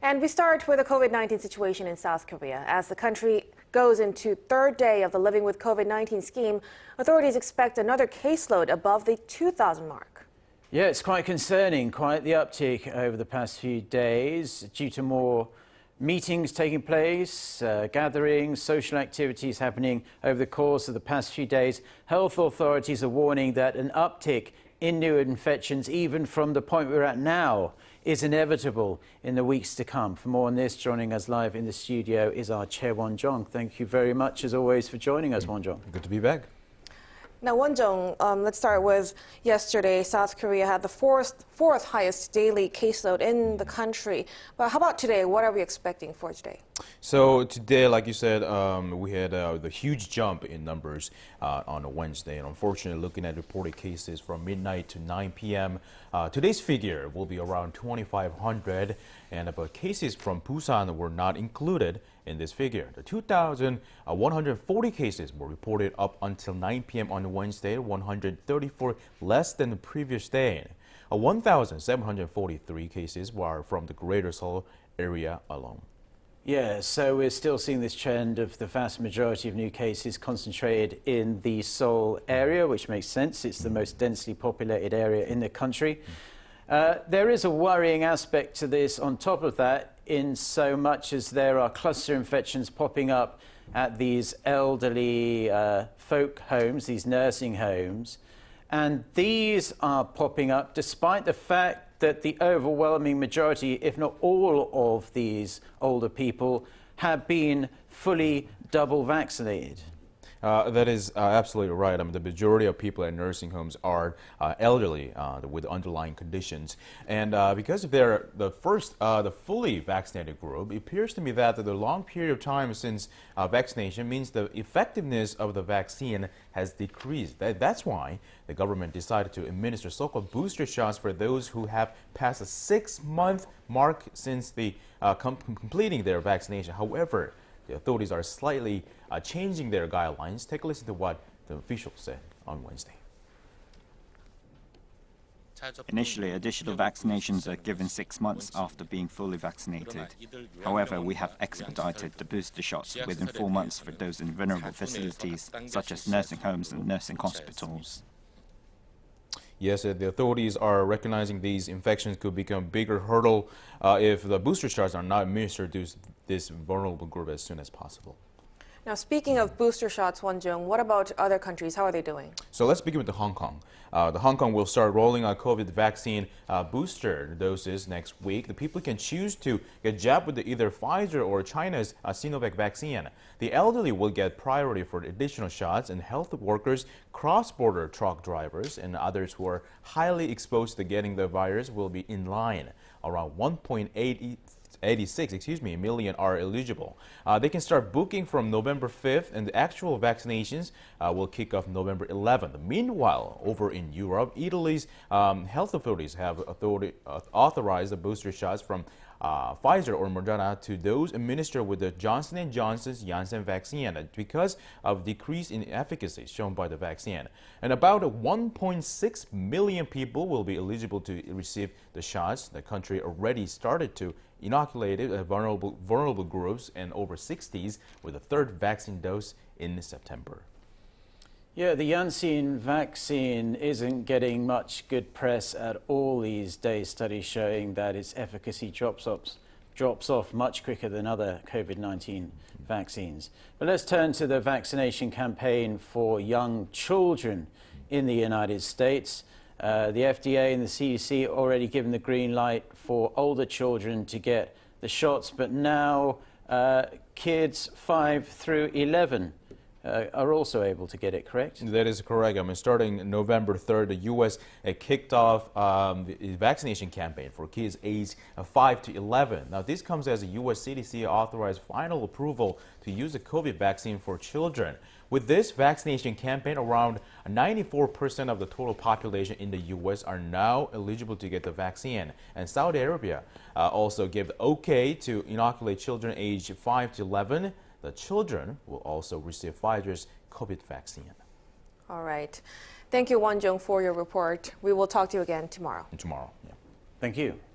And we start with the COVID-19 situation in South Korea. As the country goes into third day of the Living with COVID-19 scheme, authorities expect another caseload above the 2,000 mark. Yeah, it's quite concerning, quite the uptick over the past few days due to more meetings taking place, gatherings, social activities happening over the course of the past few days. Health authorities are warning that an uptick in new infections, even from the point we're at now, is inevitable in the weeks to come. For more on this, joining us live in the studio is our chair, Won-jong. Thank you very much, as always, for joining us, Won-jong. Good to be back. Now, Won-jong, let's start with yesterday. South Korea had the fourth highest daily caseload in the country. But how about today? What are we expecting for today? So today, like you said, we had the huge jump in numbers on a Wednesday. And unfortunately, looking at reported cases from midnight to 9 p.m., today's figure will be around 2,500. But cases from Busan were not included in this figure. The 2,140 cases were reported up until 9 p.m. on Wednesday, 134 less than the previous day. 1,743 cases were from the Greater Seoul area alone. Yeah, so we're still seeing this trend of the vast majority of new cases concentrated in the Seoul area, which makes sense. It's the most densely populated area in the country. There is a worrying aspect to this on top of that, in so much as there are cluster infections popping up at these elderly folk homes, these nursing homes. And these are popping up despite the fact that the overwhelming majority, if not all of these older people, have been fully double vaccinated. That is absolutely right. I mean, the majority of people in nursing homes are elderly with underlying conditions. And because they're the fully vaccinated group, it appears to me that the long period of time since vaccination means the effectiveness of the vaccine has decreased. That's why the government decided to administer so-called booster shots for those who have passed a 6-month mark since completing their vaccination. However, the authorities are slightly changing their guidelines. Take a listen to what the officials said on Wednesday. Initially, additional vaccinations are given 6 months after being fully vaccinated. However, we have expedited the booster shots within 4 months for those in vulnerable facilities, such as nursing homes and nursing hospitals. Yes, the authorities are recognizing these infections could become a bigger hurdle if the booster shots are not administered to this vulnerable group as soon as possible. Now, speaking of booster shots, Won-jong, what about other countries? How are they doing? So let's begin with Hong Kong. Hong Kong will start rolling out COVID vaccine booster doses next week. The people can choose to get jabbed with either Pfizer or China's Sinovac vaccine. The elderly will get priority for additional shots, and health workers, cross-border truck drivers, and others who are highly exposed to getting the virus will be in line. Around 1.86 million are eligible. They can start booking from November 5th, and the actual vaccinations will kick off November 11th. Meanwhile, over in Europe, Italy's health authorities have authorized the booster shots from Pfizer or Moderna to those administered with the Johnson & Johnson's Janssen vaccine because of decrease in efficacy shown by the vaccine. And about 1.6 million people will be eligible to receive the shots. The country already started to inoculate vulnerable groups and over 60s with a third vaccine dose in September. Yeah, the Janssen vaccine isn't getting much good press at all these days. Studies showing that its efficacy drops off much quicker than other COVID-19 vaccines. But let's turn to the vaccination campaign for young children in the United States. The FDA and the CDC already given the green light for older children to get the shots, but now kids 5 through 11 are also able to get it, correct? That is correct. I mean, starting November 3rd, the U.S. kicked off the vaccination campaign for kids aged 5 to 11. Now, this comes as the U.S. CDC authorized final approval to use the COVID vaccine for children. With this vaccination campaign, around 94% of the total population in the U.S. are now eligible to get the vaccine. And Saudi Arabia also gave the okay to inoculate children aged 5 to 11. The children will also receive Pfizer's COVID vaccine. All right. Thank you, Won-jong, for your report. We will talk to you again tomorrow. Tomorrow, yeah. Thank you.